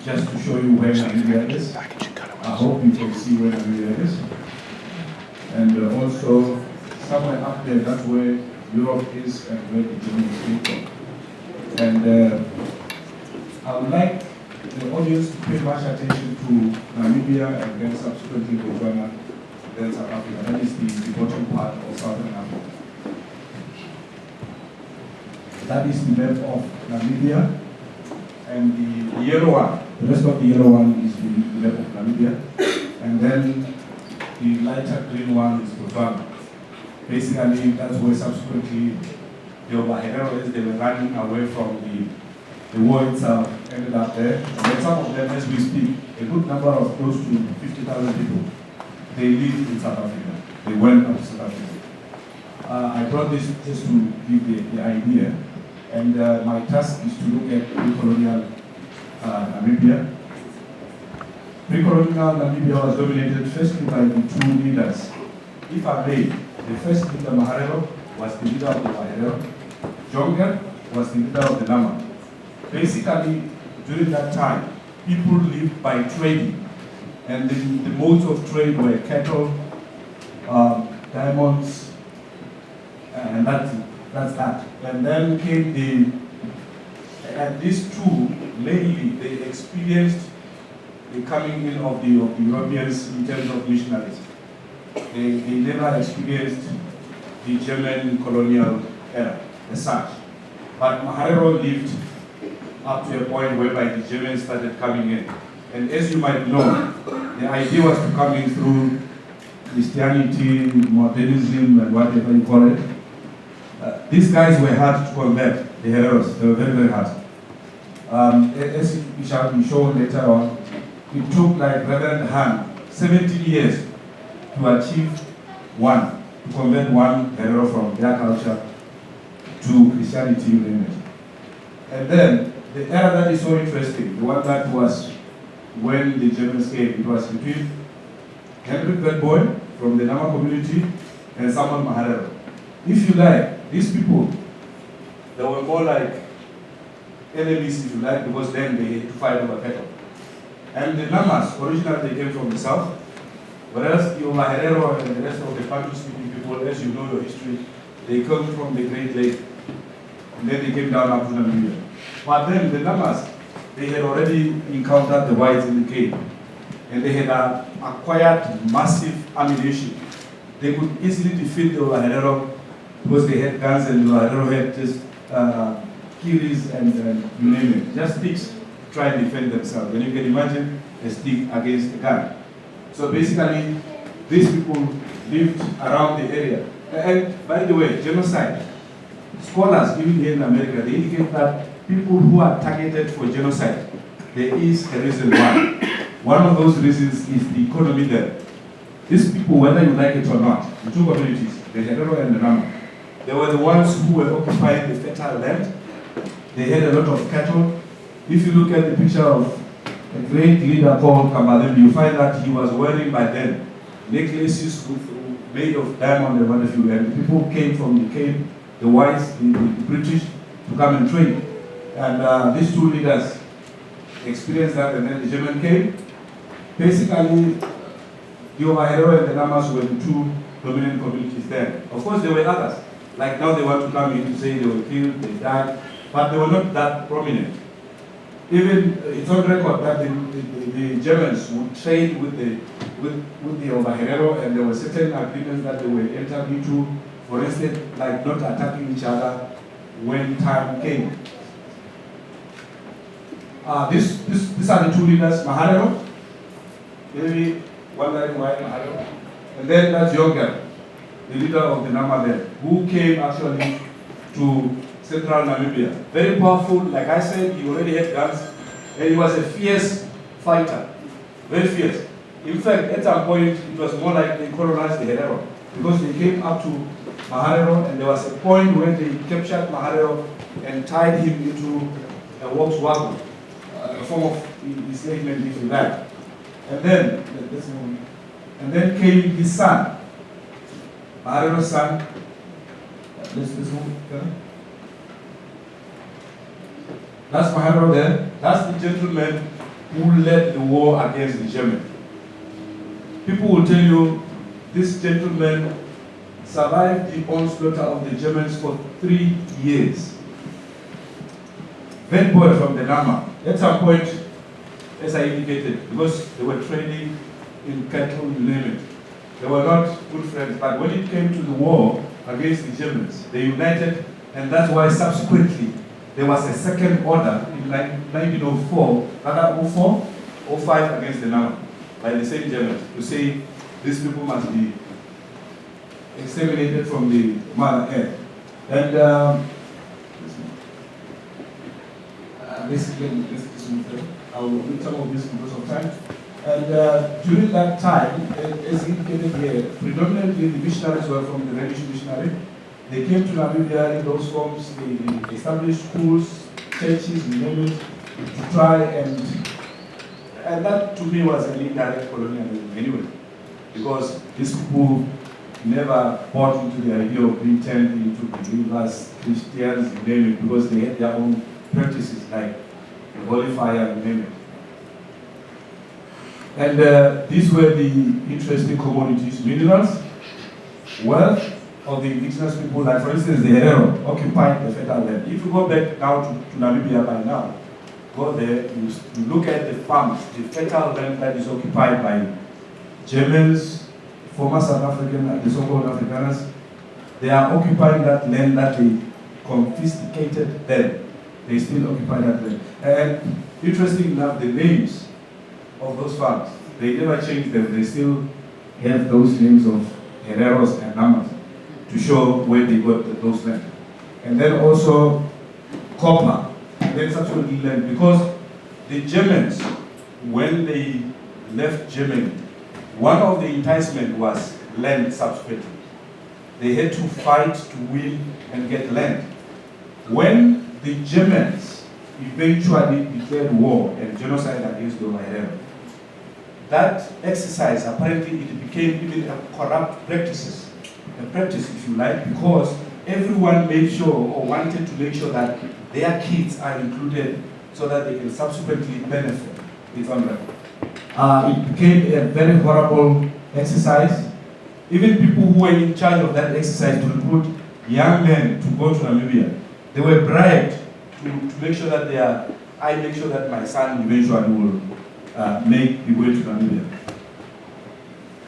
just to show you where Namibia is. I hope you can see where Namibia is. And also, somewhere up there, that's where Europe is and where the Germans came from. And I would like the audience to pay much attention to Namibia and then subsequently Botswana, then South Africa. That is the bottom part of Southern Africa. That is the map of Namibia. And the yellow one, the rest of the yellow one is the map of Namibia. And then the lighter green one is Botswana. Basically, that's where subsequently the Ovaherero, as they were running away from the war itself, ended up there. And then some of them, as we speak, a good number of close to 50,000 people, they live in South Africa. They went up to South Africa. I brought this just to give the idea. And my task is to look at pre-colonial Namibia. Pre-colonial Namibia was dominated firstly by the two leaders. If I may, the first leader, Maharero, was the leader of the Ovaherero. Jonker was the leader of the Nama. Basically, during that time, people lived by trading. And the modes of trade were cattle, diamonds, and that's that. And then came and these two, mainly, they experienced the coming in of the Europeans in terms of missionaries. They never experienced the German colonial era as such. But Maharero lived up to a point whereby the Germans started coming in. And as you might know, the idea was to come in through Christianity, modernism, and whatever you call it. These guys were hard to convert, the Hereros. They were very, very hard. As it shall be shown later on, it took like Reverend Han 17 years to achieve to convert one Herero from their culture to Christianity, you name it. And then, the era that is so interesting, the one that was when the Germans came, it was between Henry Verboy from the Nama community and Samuel Maharero. If you like, these people, they were more like enemies, if you like, because then they had to fight over cattle. And the Namas, originally they came from the south, whereas the Ovaherero and the rest of the Bantu-speaking people, as you know your history, they come from the Great Lake, and then they came down up to Namibia. But then the Namas, they had already encountered the whites in the cave, and they had acquired massive ammunition. They could easily defeat the Ovaherero because they had guns, and the Ovaherero had just killies and you name it, just sticks to try and defend themselves. And you can imagine a stick against a gun. So basically, these people lived around the area. And by the way, genocide, scholars, even here in America, they indicate that people who are targeted for genocide, there is a reason why. One of those reasons is the economy there. These people, whether you like it or not, the two communities, the Herero and the Nama, they were the ones who were occupying the fertile land. They had a lot of cattle. If you look at the picture of a great leader called Kambalem, you find that he was wearing by then necklaces made of diamond and what have you. And people came from the Cape, the whites, the British, to come and trade. And these two leaders experienced that, and then the German came. Basically, the Ovaherero and the Namas were the two dominant communities there. Of course, there were others. Like now they want to come in to say they were killed, they died, but they were not that prominent. Even it's on record that the Germans would trade with the Ovaherero, and there were certain agreements that they were entered into. For instance, like not attacking each other when time came. These are the two leaders, Maharero, maybe wondering why Maharero, and then that's Jonker, the leader of the Nama there, who came actually to central Namibia. Very powerful, like I said, he already had guns, and he was a fierce fighter, very fierce. In fact, at some point, it was more like they colonized the Herero, because they came up to Maharero, and there was a point where they captured Maharero and tied him into a Volkswagen, a form of enslavement, if you like. And then came his son, Maharero's son. Let's move. That's Maharero there. That's the gentleman who led the war against the Germans. People will tell you this gentleman survived the onslaught of the Germans for 3 years. That boy from the Nama, at some point, as I indicated, because they were trading in cattle, you name it, they were not good friends, but when it came to the war against the Germans, they united, and that's why subsequently there was a second order in 1904, rather 04, 05 against the Nama, by the same Germans, to say these people must be exterminated from the Mother Earth. And basically, I will read some of this because of time. And during that time, as indicated here, predominantly the missionaries were from the Religious missionary. They came to Namibia in those forms, they established schools, churches, you name it, to try and that to me was an indirect colonialism anyway, because these people never bought into the idea of being turned into believers, Christians, you name it, because they had their own practices like the holy fire, you name it. And these were the interesting commodities, minerals, wealth of the indigenous people, like for instance the Herero occupied the fertile land. If you go back now to Namibia by now, go there, you look at the farms, the fertile land that is occupied by Germans, former South African, the so-called Afrikaners. They are occupying that land that they confiscated then. They still occupy that land. And interesting enough, the names of those farms, they never changed them. They still have those names of Hereros and Namas to show where they got those land. And then also copper, and then subsequently land, because the Germans, when they left Germany, one of the enticement was land subsequently. They had to fight to win and get land. When the Germans eventually declared war and genocide against the Ovaherero, that exercise, apparently it became even a corrupt practice, if you like, because everyone made sure or wanted to make sure that their kids are included so that they can subsequently benefit. It's on record. It became a very horrible exercise. Even people who were in charge of that exercise to recruit young men to go to Namibia, they were bribed to make sure that I make sure that my son eventually will make the way to Namibia.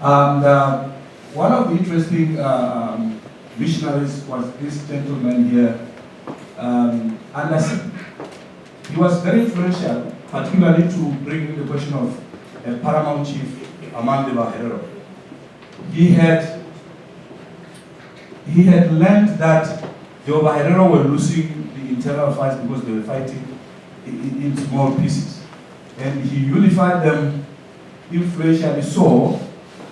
And one of the interesting missionaries was this gentleman here, Anderson. He was very influential, particularly to bring in the question of a paramount chief among the Ovaherero. He had learned that the Ovaherero were losing the internal fights because they were fighting in small pieces. And he unified them influentially so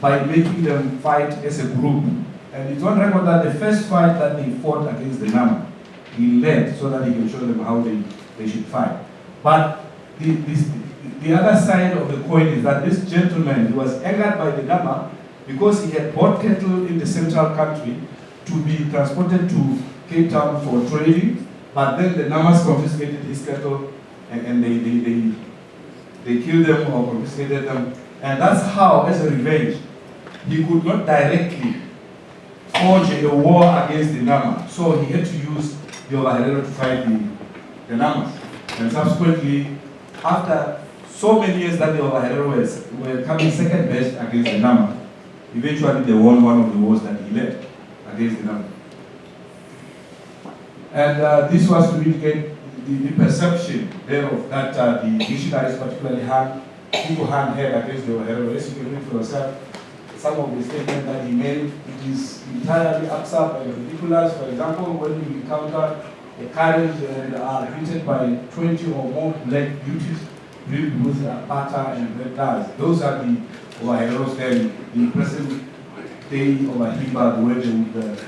by making them fight as a group. And it's on record that the first fight that they fought against the Nama, he led so that he can show them how they should fight. But the other side of the coin is that this gentleman, he was angered by the Nama because he had bought cattle in the central country to be transported to Cape Town for trading, but then the Namas confiscated his cattle and they killed them or confiscated them. And that's how, as a revenge, he could not directly forge a war against the Nama. So he had to use the Ovaherero to fight the Namas. And subsequently, after so many years that the Ovaherero were coming second best against the Nama, eventually they won one of the wars that he led against the Nama. And this was to indicate the perception thereof that the missionaries particularly had against the Ovaherero. As you can read for yourself, some of the statements that he made, it is entirely absurd and ridiculous. For example, when you encounter a carriage and are greeted by 20 or more black beauties filled with butter and red dyes, those are the Ovahereros then in present day of Ahiba, the way they would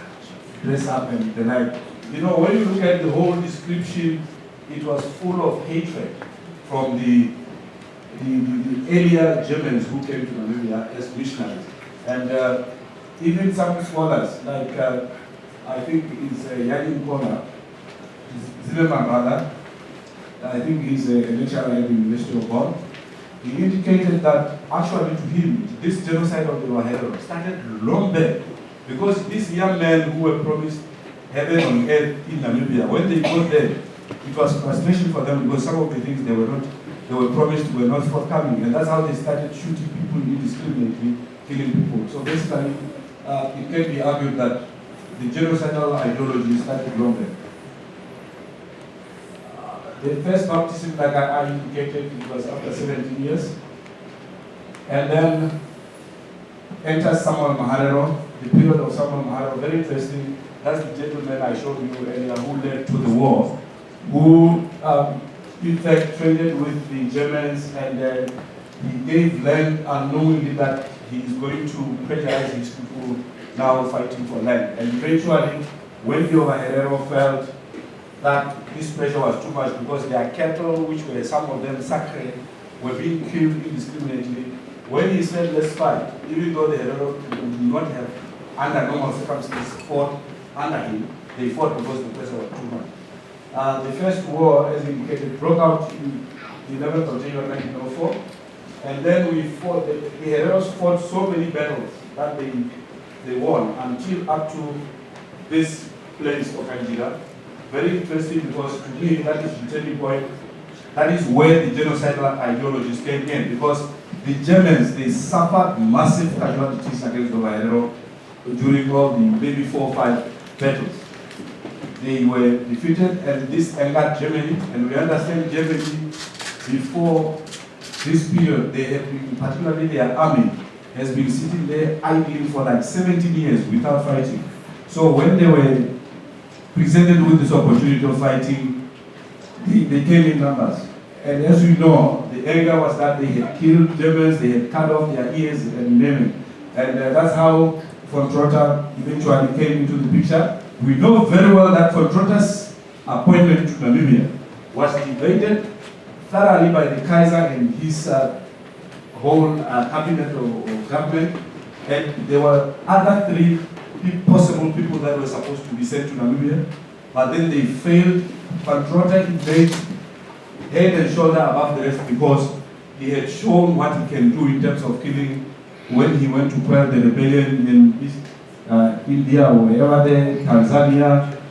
dress up and the like. You know, when you look at the whole description, it was full of hatred from the earlier Germans who came to Namibia as missionaries. And even some scholars, like I think it's Yanin Kona, Zimmerman rather, I think he's a lecturer at the University of Bonn. he indicated that actually to him, this genocide of the Ovaherero started long back, because these young men who were promised heaven on earth in Namibia, when they got there, it was frustration for them because some of the things they were promised were not forthcoming, and that's how they started shooting people indiscriminately, killing people. So basically, it can be argued that the genocidal ideology started long back. The first baptism, like I indicated, it was after 17 years. And then enters Samuel Maharero, the period of Samuel Maharero, very interesting. That's the gentleman I showed you earlier who led to the war, who in fact traded with the Germans, and he gave land unknowingly that he is going to pressurize his people now fighting for land. And eventually, when the Ovaherero felt that this pressure was too much because their cattle, which were some of them sacred, were being killed indiscriminately, when he said let's fight, even though the Herero would not have, under normal circumstances, fought under him, they fought because the pressure was too much. The first war, as indicated, broke out in the 11th of January 1904, and then we fought, the Hereros fought so many battles that they won until up to this place of Anjira. Very interesting because to me that is the turning point. That is where the genocidal ideologies came in, because the Germans, they suffered massive casualties against the Ovaherero during all the maybe 4 or 5 battles. They were defeated, and this angered Germany, and we understand Germany before this period, they have been, particularly their army, has been sitting there idling for like 17 years without fighting. So when they were presented with this opportunity of fighting, they came in numbers. And as we know, the anger was that they had killed Germans, they had cut off their ears and name it. And that's how von Trotter eventually came into the picture. We know very well that von Trotter's appointment to Namibia was debated thoroughly by the Kaiser and his whole cabinet or government. And there were other 3 possible people that were supposed to be sent to Namibia, but then they failed. Van Trotter invaded head and shoulder above the rest because he had shown what he can do in terms of killing when he went to quell the rebellion in East India or wherever there, Tanzania,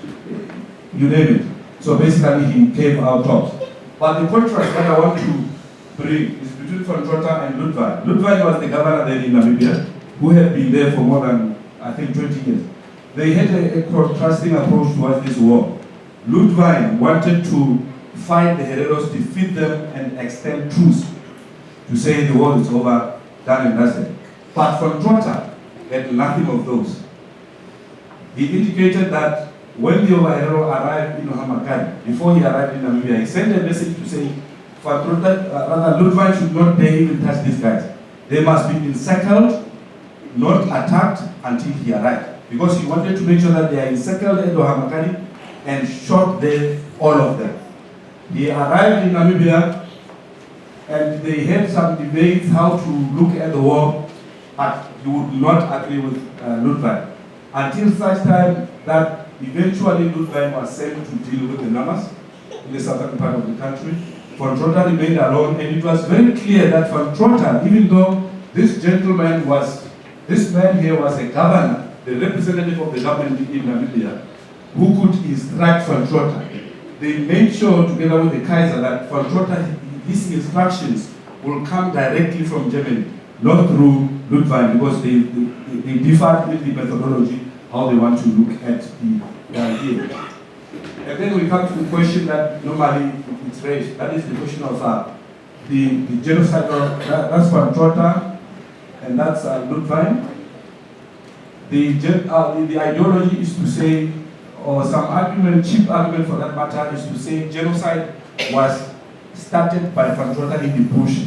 you name it. So basically he came out top. But the contrast that I want to bring is between Van Trotter and Ludwig. Ludwig was the governor there in Namibia, who had been there for more than, I think, 20 years. They had a contrasting approach towards this war. Ludwig wanted to fight the Hereros, defeat them, and extend truce to say the war is over, done and dusted. But Van Trotter had nothing of those. He indicated that when the Ovaherero arrived in Ohamakari, before he arrived in Namibia, he sent a message to say, Van Trotter, rather Ludwig should not dare even touch these guys. They must be encircled, not attacked until he arrived. Because he wanted to make sure that they are encircled at Ohamakari and shot there, all of them. He arrived in Namibia and they had some debates how to look at the war, but he would not agree with Ludwig. Until such time that eventually Ludwig was sent to deal with the Namas in the southern part of the country. Van Trotter remained alone, and it was very clear that Van Trotter, even though this gentleman was, this man here was a governor, the representative of the government in Namibia, who could instruct Van Trotter. They made sure, together with the Kaiser, that Van Trotter, his instructions will come directly from Germany, not through Ludwig, because they differed in the methodology, how they want to look at the idea. And then we come to the question that normally it's raised, that is the question of the genocide. That's Van Trotter, and that's Ludwig. The ideology is to say, or some argument, cheap argument for that matter, is to say genocide was started by Van Trotter in the bush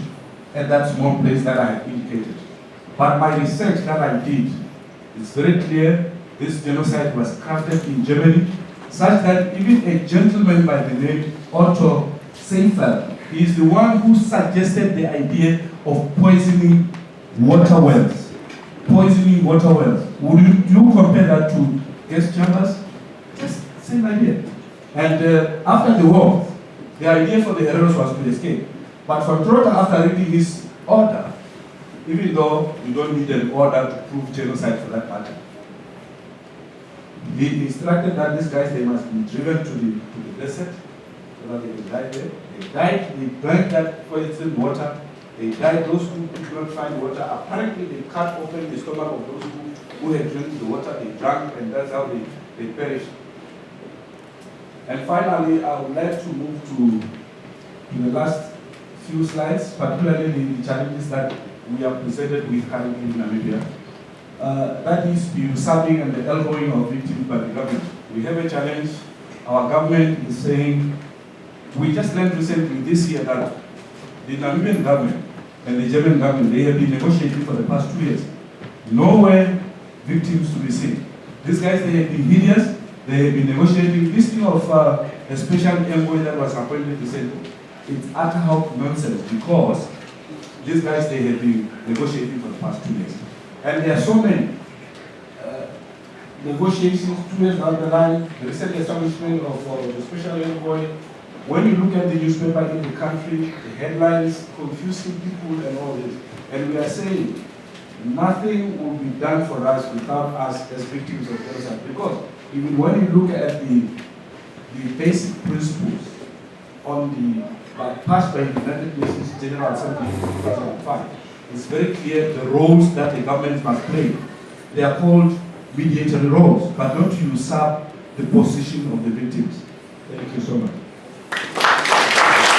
at that small place that I have indicated. But my research that I did is very clear. This genocide was crafted in Germany, such that even a gentleman by the name Otto Seifert is the one who suggested the idea of poisoning water wells. Poisoning water wells. Would you compare that to gas chambers? Just same idea. And after the war, the idea for the Hereros was to escape. But for Trotter, after reading his order, even though you don't need an order to prove genocide for that matter, he instructed that these guys, they must be driven to the desert so that they will die there. They died, they drank that poisoned water. They died, those who did not find water. Apparently, they cut open the stomach of those who had drank the water, they drank, and that's how they perished. And finally, I would like to move to the last few slides, particularly the challenges that we are presented with currently in Namibia. That is the usurping and the elbowing of victims by the government. We have a challenge. Our government is saying, we just learned recently this year that the Namibian government and the German government, they have been negotiating for the past 2 years. Nowhere victims to be seen. These guys, they have been hideous. They have been negotiating. This thing of a special envoy that was appointed to say, it's utter nonsense, because these guys, they have been negotiating for the past 2 years. And there are so many negotiations 2 years down the line, the recent establishment of the special envoy. When you look at the newspaper in the country, the headlines, confusing people and all this. And we are saying nothing will be done for us without us as victims of genocide. Because even when you look at the basic principles on passed by the United Nations General Assembly in 2005, it's very clear the roles that the government must play. They are called mediatory roles, but not to usurp the position of the victims. Thank you so much.